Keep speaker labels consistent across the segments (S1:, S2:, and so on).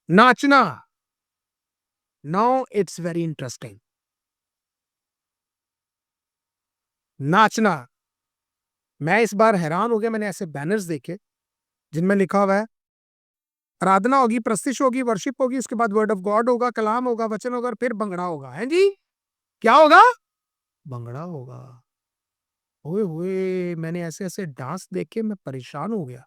S1: नाचना। Now it's very interesting. नाचना। मैं इस बार हैरान हो गया, मैंने ऐसे बैनर्स देखे जिनमें लिखा हुआ है आराधना होगी, प्रस्तिश होगी, वर्शिप होगी, उसके बाद वर्ड ऑफ गॉड होगा, कलाम होगा, वचन होगा और फिर भंगड़ा होगा। है जी? क्या होगा? भंगड़ा होगा। ओए होए, मैंने ऐसे ऐसे डांस देख के मैं परेशान हो गया।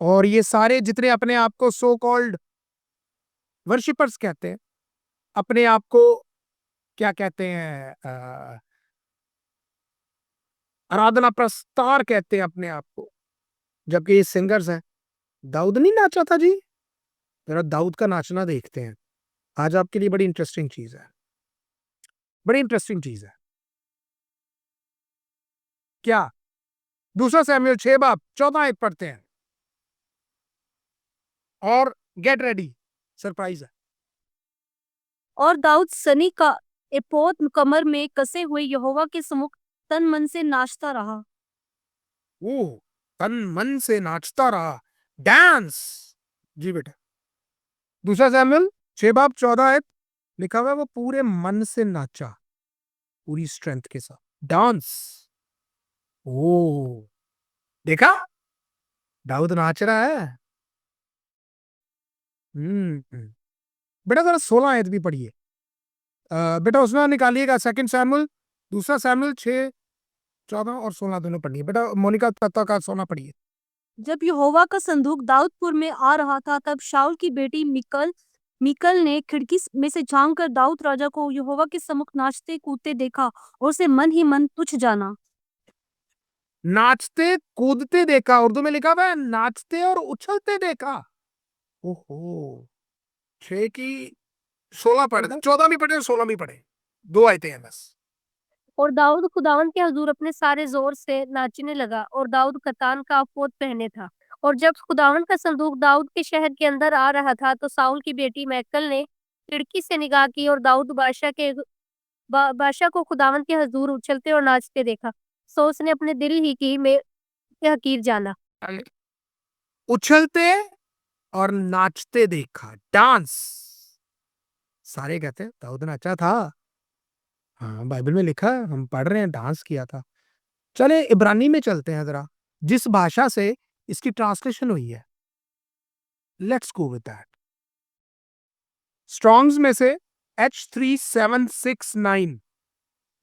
S1: और ये सारे जितने अपने आप को सो कॉल्ड वर्शिपर्स कहते हैं, अपने आप को क्या कहते हैं, आराधना प्रस्तार कहते हैं अपने आप को, जबकि ये सिंगर्स हैं। दाऊद नहीं नाचा था जी? जरा दाऊद का नाचना देखते हैं। आज आपके लिए बड़ी इंटरेस्टिंग चीज है, बड़ी इंटरेस्टिंग चीज है। क्या? दूसरा सैमुएल 6 बाब 14 आयत पढ़ते हैं और गेट रेडी, सरप्राइज है।
S2: और दाऊद सनी का एपोद कमर में कसे हुए यहोवा के सम्मुख तन मन से नाचता रहा।
S1: ओह, तन मन से नाचता रहा, डांस। जी बेटा, दूसरा सैमुएल 6 बाब 14 आयत लिखा हुआ है, वो पूरे मन से नाचा, पूरी स्ट्रेंथ के साथ डांस। ओ, देखा, दाऊद नाच रहा है। बेटा जरा 16 आयत भी पढ़िए। बेटा उसमें निकालिएगा सेकंड सैमुएल, दूसरा सैमुएल 6 14 और 16 दोनों पढ़िए। बेटा मोनिका तत्ता का 16 पढ़िए।
S2: जब यहोवा का संदूक दाऊदपुर में आ रहा था, तब शाऊल की बेटी मिकल ने खिड़की में से झांक कर दाऊद राजा को यहोवा के सम्मुख नाचते कूदते देखा और उसे मन ही मन तुच्छ जाना।
S1: नाचते कूदते देखा, उर्दू में लिखा हुआ है नाचते और उछलते देखा। ओहो, 6 की 16 पढ़े, 14 भी पढ़े और 16 भी पढ़े, 2 आयतें हैं बस।
S2: और दाऊद खुदावन के हजूर अपने सारे जोर से नाचने लगा, और दाऊद कतान का एपोद पहने था। और जब खुदावन का संदूक दाऊद के शहर के अंदर आ रहा था, तो साउल की बेटी मैकल ने खिड़की से निगाह की और दाऊद बादशाह को खुदावन के हजूर उछलते और नाचते देखा। सो उसने अपने दिल ही की में के हकीर जाना।
S1: उछलते और नाचते देखा, डांस। सारे कहते हैं दाऊद नाचा था। हाँ, बाइबल में लिखा है, हम पढ़ रहे हैं डांस किया था। चले इब्रानी में चलते हैं जरा, जिस भाषा से इसकी ट्रांसलेशन हुई है। Let's go with that. Strongs में से H3769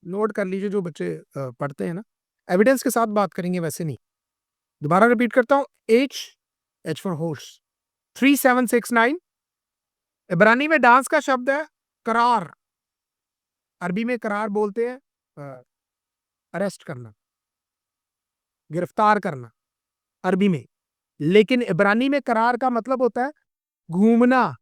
S1: नोट कर लीजिए जो बच्चे पढ़ते हैं ना, एविडेंस के साथ बात करेंगे, वैसे नहीं। दोबारा रिपीट करता हूं, H फॉर हॉर्स 3769। इब्रानी में डांस का शब्द है करार। अरबी में करार बोलते हैं अरेस्ट करना, गिरफ्तार करना, अरबी में। लेकिन इब्रानी में करार का मतलब होता है घूमना।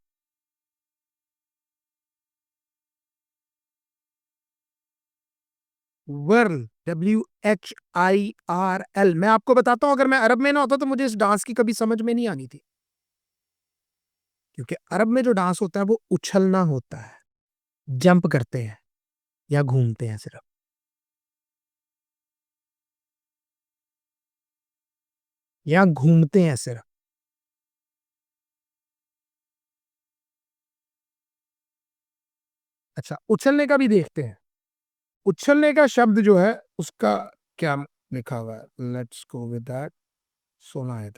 S1: Whirl, WHIRL। मैं आपको बताता हूं, अगर मैं अरब में ना होता तो मुझे इस डांस की कभी समझ में नहीं आनी थी, क्योंकि अरब में जो डांस होता है वो उछलना होता है, जंप करते हैं या घूमते हैं सिर्फ, या घूमते हैं सिर्फ। अच्छा, उछलने का भी देखते हैं। उछलने का शब्द जो है उसका क्या लिखा हुआ है, लेट्स गो विद दैट। सोना है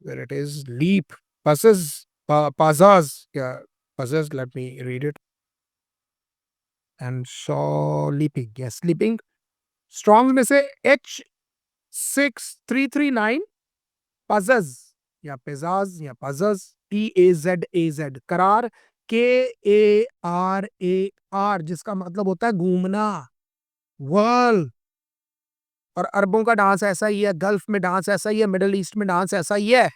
S1: where it is leap, passes, pazaz, yeah, pazaz, let me read it. And saw leaping, yes, leaping। Strong में से H6339 पजज या पेजाज या पजज, PAZAZ, करार, KARAR, जिसका मतलब होता है घूमना, वर्ल्ड। और अरबों का डांस ऐसा ही है, गल्फ में डांस ऐसा ही है, मिडल ईस्ट में डांस ऐसा ही है।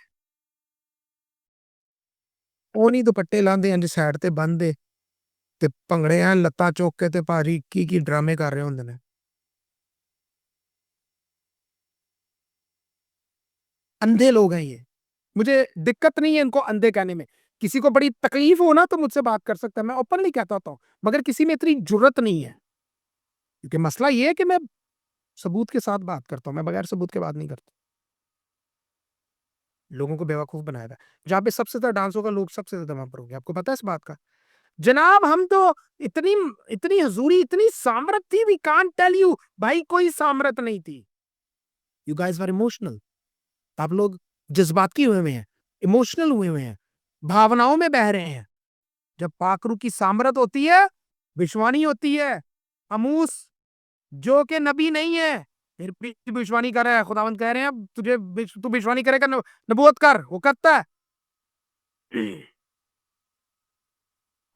S1: ਉਹ ਨਹੀਂ ਦੁਪੱਟੇ ਲਾਉਂਦੇ ਇੰਜ ਸਾਈਡ ਤੇ ਬੰਨਦੇ ਤੇ ਭੰਗੜੇ ਐ ਲੱਤਾਂ ਚੁੱਕ ਕੇ ਤੇ ਭਾਜੀ ਕੀ ਡਰਾਮੇ ਕਰ ਰਹੇ ਹੁੰਦੇ ਨੇ। अंधे लोग हैं ये, मुझे दिक्कत नहीं है इनको अंधे कहने में। किसी को बड़ी तकलीफ हो ना तो मुझसे बात कर सकता है, मैं ओपनली कहता होता हूँ, मगर किसी में इतनी जुर्रत नहीं है, क्योंकि मसला ये है कि मैं सबूत के साथ बात करता हूँ, मैं बगैर सबूत के बात नहीं करता। लोगों को बेवकूफ बनाया था। जहाँ पे सबसे ज्यादा डांस होगा लोग सबसे ज्यादा वहां पर होंगे। आपको पता है इस बात का? जनाब हम तो इतनी इतनी हजूरी, इतनी सामरत थी, वी कांट टेल यू। भाई कोई सामरत नहीं थी। You guys were emotional. आप लोग जज्बाती हुए हुए हैं, इमोशनल हुए हुए हैं, भावनाओं में बह रहे हैं। जब पाकरू की सामरत होती है, विश्वानी होती है, हमूस जो के नबी नहीं है, फिर भी विश्वानी कर रहा है। खुदावंद कह रहे हैं अब तुझे तू विश्वानी करेगा, नबूवत कर, वो करता है।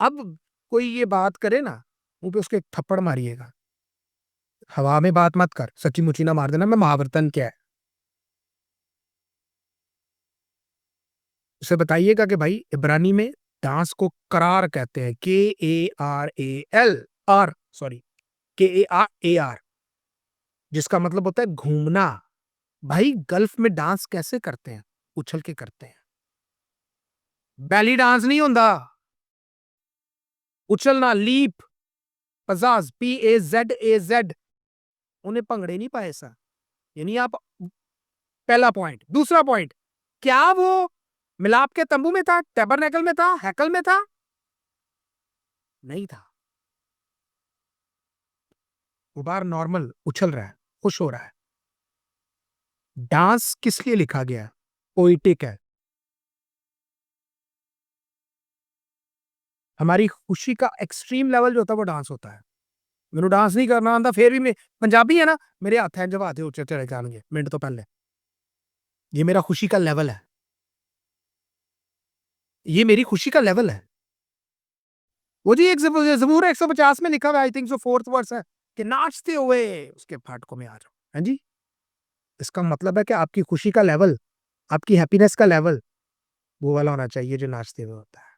S1: अब कोई ये बात करे ना, मुंह पे उसके एक थप्पड़ मारिएगा। हवा में बात मत कर, सच्ची मुची ना मार देना। मैं महावर्तन क्या है उसे बताइएगा कि भाई इब्रानी में डांस को करार कहते हैं, Karal, सॉरी, Kar, जिसका मतलब होता है घूमना। भाई गल्फ में डांस कैसे करते हैं? उछल के करते हैं। बैली डांस नहीं होता, उछलना, लीप, पजाज, PAZAZ। उन्हें भंगड़े नहीं पाए सा। यानी आप, पहला पॉइंट। दूसरा पॉइंट, क्या वो मिलाप के तंबू में था, टैबरनेकल में था, हैकल में था? नहीं था। वो बार नॉर्मल उछल रहा है, खुश हो रहा है। डांस किस लिए लिखा गया? पोइटिक है। हमारी खुशी का एक्सट्रीम लेवल जो होता है वो डांस होता है। मैंने डांस नहीं करना आंदा, फिर भी मैं पंजाबी है ना, मेरे हाथ है जब आते उच्चे चढ़े जाएंगे मिनट तो पहले। ये मेरा खुशी का लेवल है, ये मेरी खुशी का लेवल है। वो जी एक जबूर 150 में लिखा हुआ, I think so 4th verse है कि नाचते हुए उसके फाटकों में आ जाओ। हाँ जी, इसका मतलब है कि आपकी खुशी का लेवल, आपकी हैप्पीनेस का लेवल वो वाला होना चाहिए जो नाचते हुए होता है।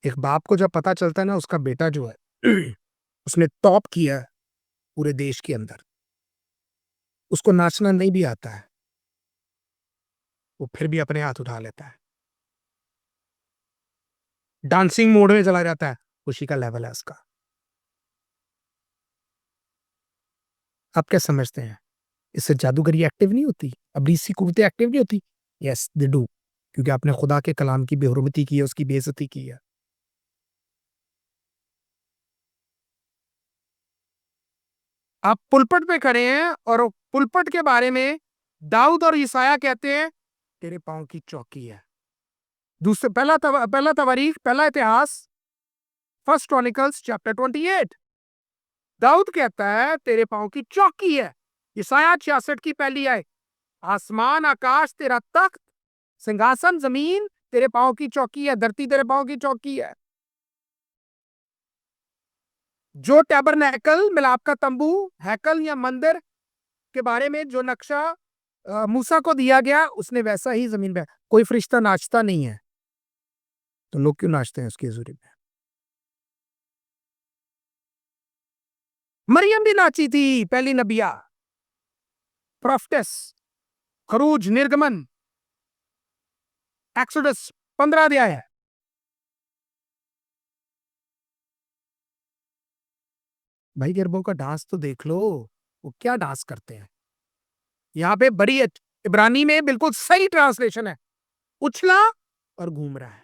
S1: एक बाप को जब पता चलता है ना उसका बेटा जो है उसने टॉप किया है पूरे देश के अंदर, उसको नाचना नहीं भी आता है, वो फिर भी अपने हाथ उठा लेता है, डांसिंग मोड में चला जाता है। खुशी का लेवल है उसका। आप क्या समझते हैं? इससे जादूगरी एक्टिव नहीं होती? अबलीसी कुव्वतें एक्टिव नहीं होती? यस दे डू, क्योंकि आपने खुदा के कलाम की बेहुरमती की है, उसकी बेइज्जती की है। आप पुलपट पे खड़े हैं और पुलपट के बारे में दाऊद और ईसाया कहते हैं तेरे पांव की चौकी है। दूसरे पहला तवारीख, पहला इतिहास, 1 क्रॉनिकल्स चैप्टर 28। दाऊद कहता है तेरे पांव की चौकी है। ईसाया 66 की पहली आए, आसमान आकाश तेरा तख्त, सिंहासन जमीन तेरे पांव की चौकी है, धरती तेरे पांव की चौकी है। जो टैबरनेकल, मिलाप का तंबू, हैकल या मंदिर के बारे में जो नक्शा मूसा को दिया गया, उसने वैसा ही जमीन पे। कोई फरिश्ता नाचता नहीं है तो लोग क्यों नाचते हैं उसकी हजूरी में? मरियम भी नाची थी, पहली नबिया, प्रोफेटस। खरूज, निर्गमन, एक्सोडस 15 अध्याय है। भाई गरबों का डांस तो देख लो, वो क्या डांस करते हैं। यहाँ पे बड़ी इब्रानी में बिल्कुल सही ट्रांसलेशन है, उछला और घूम रहा है,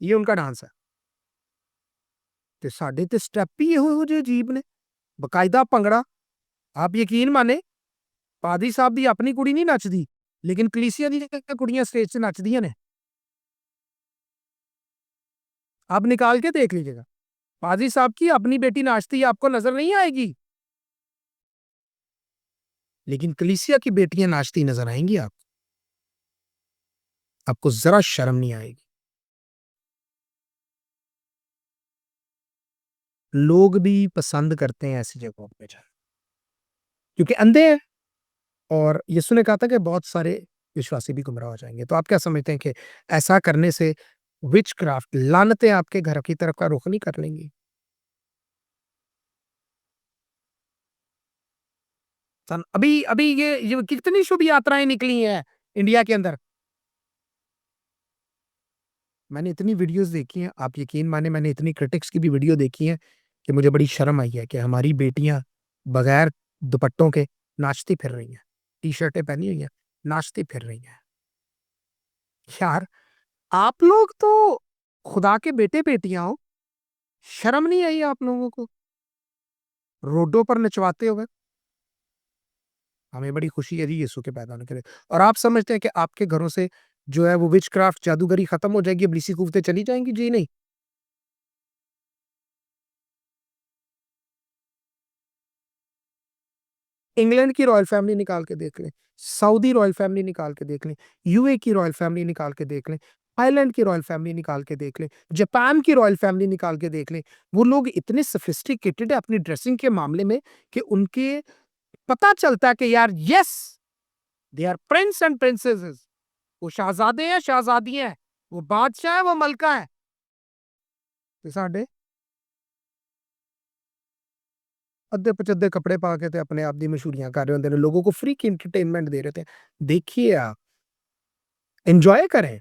S1: ये उनका डांस है। ਤੇ ਸਾਡੇ ਤੇ ਸਟੈਪ ਹੀ ਇਹੋ ਜਿਹੇ ਅਜੀਬ ਨੇ, ਬਕਾਇਦਾ ਭੰਗੜਾ। ਆਪ ਯਕੀਨ ਮਾਨੇ, ਪਾਦੀ ਸਾਹਿਬ ਦੀ ਆਪਣੀ ਕੁੜੀ ਨਹੀਂ ਨੱਚਦੀ, लेकिन कलीसिया दी कुड़ियां स्टेज से नचदियां ने। आप निकाल के देख लीजिएगा, पादी साहब की अपनी बेटी नाचती है, आपको नजर नहीं आएगी, लेकिन कलीसिया की बेटियां नाचती नजर आएंगी। आपको जरा शर्म नहीं आएगी। लोग भी पसंद करते हैं ऐसी जगहों पे जाना, क्योंकि अंधे हैं। और यीशु ने कहा था कि बहुत सारे विश्वासी भी गुमराह हो जाएंगे। तो आप क्या समझते हैं कि ऐसा करने से विच क्राफ्ट, लानतें आपके घर की तरफ का रुख नहीं कर लेंगी? अभी अभी ये कितनी शुभ यात्राएं निकली हैं इंडिया के अंदर। मैंने इतनी वीडियोस देखी हैं, आप यकीन माने मैंने इतनी क्रिटिक्स की भी वीडियो देखी है कि मुझे बड़ी शर्म आई है कि हमारी बेटियां बगैर दुपट्टों के नाचती फिर रही हैं, टी शर्टें पहनी हुई हैं, नाचती फिर रही हैं। यार, आप लोग तो खुदा के बेटे बेटियां हो, शर्म नहीं आई आप लोगों को रोडों पर नचवाते हुए? हमें बड़ी खुशी है जी यीशु के पैदा होने के लिए। और आप समझते हैं कि आपके घरों से जो है वो विचक्राफ्ट जादूगरी खत्म हो जाएगी, इब्लीसी कुफ्तें चली जाएंगी? जी नहीं। इंग्लैंड की रॉयल फैमिली निकाल के देख लें, सऊदी रॉयल फैमिली निकाल के देख लें, यूए की रॉयल फैमिली निकाल के देख लें, थाईलैंड की रॉयल फैमिली निकाल के देख लें, जापान की रॉयल फैमिली निकाल के देख लें। वो लोग इतने सोफिस्टिकेटेड है अपनी ड्रेसिंग के मामले में कि उनके पता चलता है कि यार yes, they are prince and princesses. वो शहजादे हैं, शहजादियां हैं, वो बादशाह है, वो मलका है। ते साडे अद्धे पचद्दे कपड़े पा के ते अपने आप दी मशहूरियां कर रहे होंदे ने, लोगों को फ्री की एंटरटेनमेंट दे रहे थे। देखिए आप, एंजॉय करें,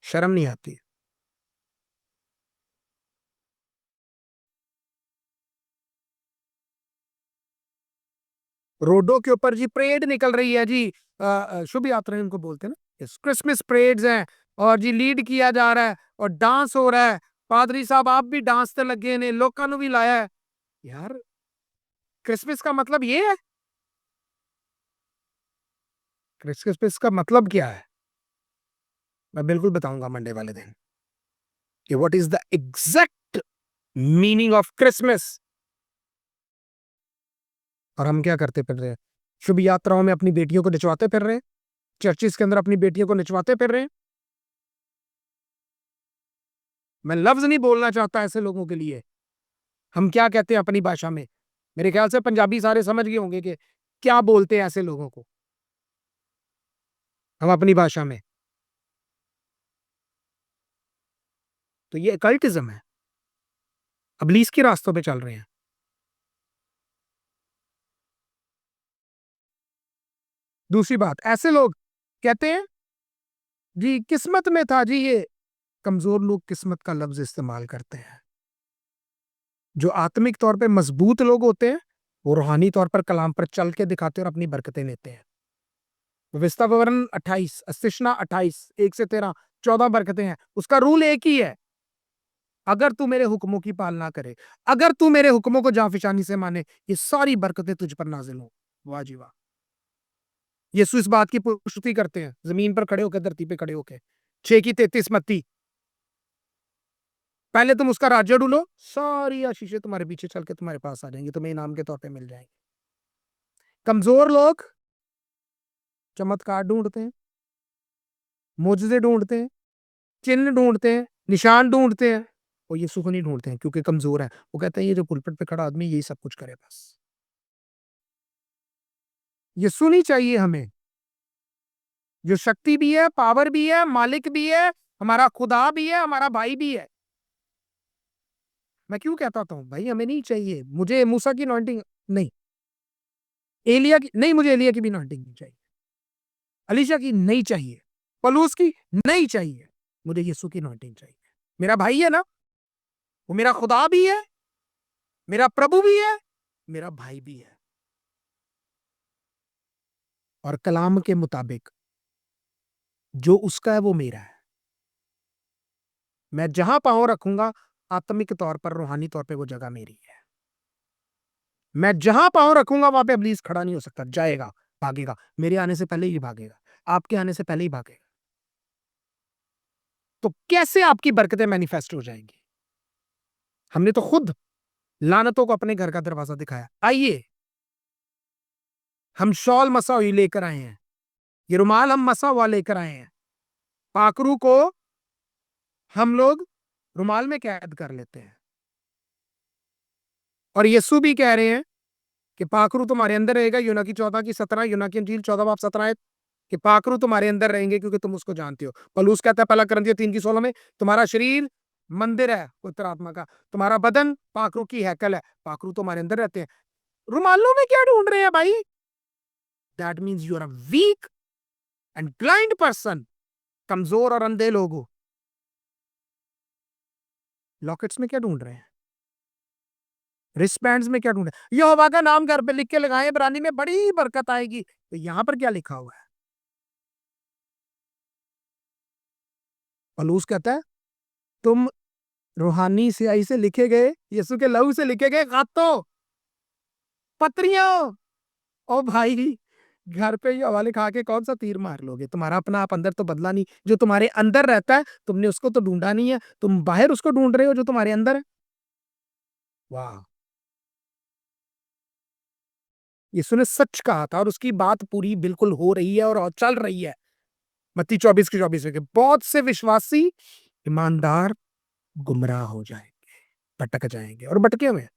S1: शर्म नहीं आती। रोडों के ऊपर जी परेड निकल रही है जी, शुभ यात्रा इनको बोलते हैं ना, यस, क्रिसमस परेड्स हैं, और जी लीड किया जा रहा है और डांस हो रहा है। पादरी साहब आप भी डांस ते लगे ने, लोकां नु भी लाया है। यार, क्रिसमस का मतलब ये है? क्रिसमस का मतलब क्या है? मैं बिल्कुल बताऊंगा मंडे वाले दिन कि what is the exact meaning of Christmas. और हम क्या करते फिर रहे हैं? शुभ यात्राओं में अपनी बेटियों को नचवाते फिर रहे हैं, चर्चिस के अंदर अपनी बेटियों को नचवाते फिर रहे हैं। मैं लफ्ज नहीं बोलना चाहता ऐसे लोगों के लिए। हम क्या कहते हैं अपनी भाषा में? मेरे ख्याल से पंजाबी सारे समझ गए होंगे कि क्या बोलते हैं ऐसे लोगों को हम अपनी भाषा में। तो ये अकल्टिज्म है, इब्लीस के रास्तों पे चल रहे हैं। दूसरी बात, ऐसे लोग कहते हैं जी किस्मत में था जी ये। कमजोर लोग किस्मत का लफ्ज इस्तेमाल करते हैं। जो आत्मिक तौर पे मजबूत लोग होते हैं, वो रूहानी तौर पर कलाम पर चल के दिखाते हैं और अपनी बरकतें लेते हैं। विस्तार विवरण 28, अस्तिशना 28, 1 से 13, 14 बरकतें हैं। उसका रूल एक ही है, अगर तू मेरे हुक्मों की पालना करे, अगर तू मेरे हुक्मों को जाफिशानी से माने, ये सारी बरकतें तुझ पर नाजिल हो। वाह जी वाह। यीशु इस बात की पुष्टि करते हैं जमीन पर खड़े होकर, धरती पे खड़े होकर। 6 की 33 मत्ती, पहले तुम उसका राज्य ढूंढो, सारी आशीषें तुम्हारे पीछे चल के तुम्हारे पास आ जाएंगी, तुम्हें इनाम के तौर पे मिल जाएंगे। कमजोर लोग चमत्कार ढूंढते हैं, मोजज़े ढूंढते हैं, चिन्ह ढूंढते हैं, निशान ढूंढते हैं, और यीशु को नहीं ढूंढते हैं क्योंकि कमजोर है। वो कहते हैं ये जो पुलपिट पे खड़ा आदमी यही सब कुछ करे बस। यीशु नहीं चाहिए हमें, जो शक्ति भी है, पावर भी है, मालिक भी है, हमारा खुदा भी है, हमारा भाई भी है। मैं क्यों कहता हूँ भाई हमें नहीं चाहिए, मुझे मूसा की अनॉइंटिंग नहीं, एलिया की नहीं, मुझे एलिया की भी अनॉइंटिंग नहीं चाहिए, अलीशा की नहीं चाहिए, पलूस की नहीं चाहिए, मुझे यीशु की अनॉइंटिंग चाहिए। मेरा भाई है ना, वो मेरा खुदा भी है, मेरा प्रभु भी है, मेरा भाई भी है। और कलाम के मुताबिक जो उसका है वो मेरा है। मैं जहां पांव रखूंगा, आत्मिक तौर पर, रूहानी तौर पे वो जगह मेरी है। मैं जहां पांव रखूंगा वहां पे इब्लीस खड़ा नहीं हो सकता, जाएगा, भागेगा, मेरे आने से पहले ही भागेगा, आपके आने से पहले ही भागेगा। तो कैसे आपकी बरकतें मैनिफेस्ट हो जाएंगी? हमने तो खुद लानतों को अपने घर का दरवाजा दिखाया। आइए, हम शॉल मसा हुई लेकर आए हैं, ये रुमाल हम मसा हुआ लेकर आए हैं, पाकरू को हम लोग रुमाल में कैद कर लेते हैं। और यीशु भी कह रहे हैं कि पाखरू तुम्हारे अंदर रहेगा, यूना की 14 की 17, यूना की अंजील 14 बाब 17, कि पाखरू तुम्हारे अंदर रहेंगे क्योंकि तुम उसको जानते हो। पलूस कहता है पहला करंथिया 3 की 16 में, तुम्हारा शरीर मंदिर है पवित्र आत्मा का, तुम्हारा बदन पाखरू की हैकल है, पाखरू तुम्हारे अंदर रहते हैं। रुमालों में क्या ढूंढ रहे हैं भाई? That means you are a weak and blind person. कमजोर और अंधे लोग हो। लॉकेट्स में क्या ढूंढ रहे हैं? रिस्टबैंड्स में क्या ढूंढा? यहोवा का नाम घर पे लिख के लगाए, इब्रानी में बड़ी बरकत आएगी। तो यहां पर क्या लिखा हुआ है? पौलुस कहता है तुम रूहानी स्याही से लिखे गए, यीशु के लहू से लिखे गए खातों, पत्रियों। ओ भाई, घर पे ये हवाले खा के कौन सा तीर मार लोगे? तुम्हारा अपना आप अंदर तो बदला नहीं। जो तुम्हारे अंदर रहता है तुमने उसको तो ढूंढा नहीं है, तुम बाहर उसको ढूंढ रहे हो जो तुम्हारे अंदर है। वाह, यीशु ने सच कहा था और उसकी बात पूरी बिल्कुल हो रही है और चल रही है। मत्ती 24 के बहुत से विश्वासी ईमानदार गुमराह हो जाएंगे, भटक जाएंगे और भटके हुए हैं।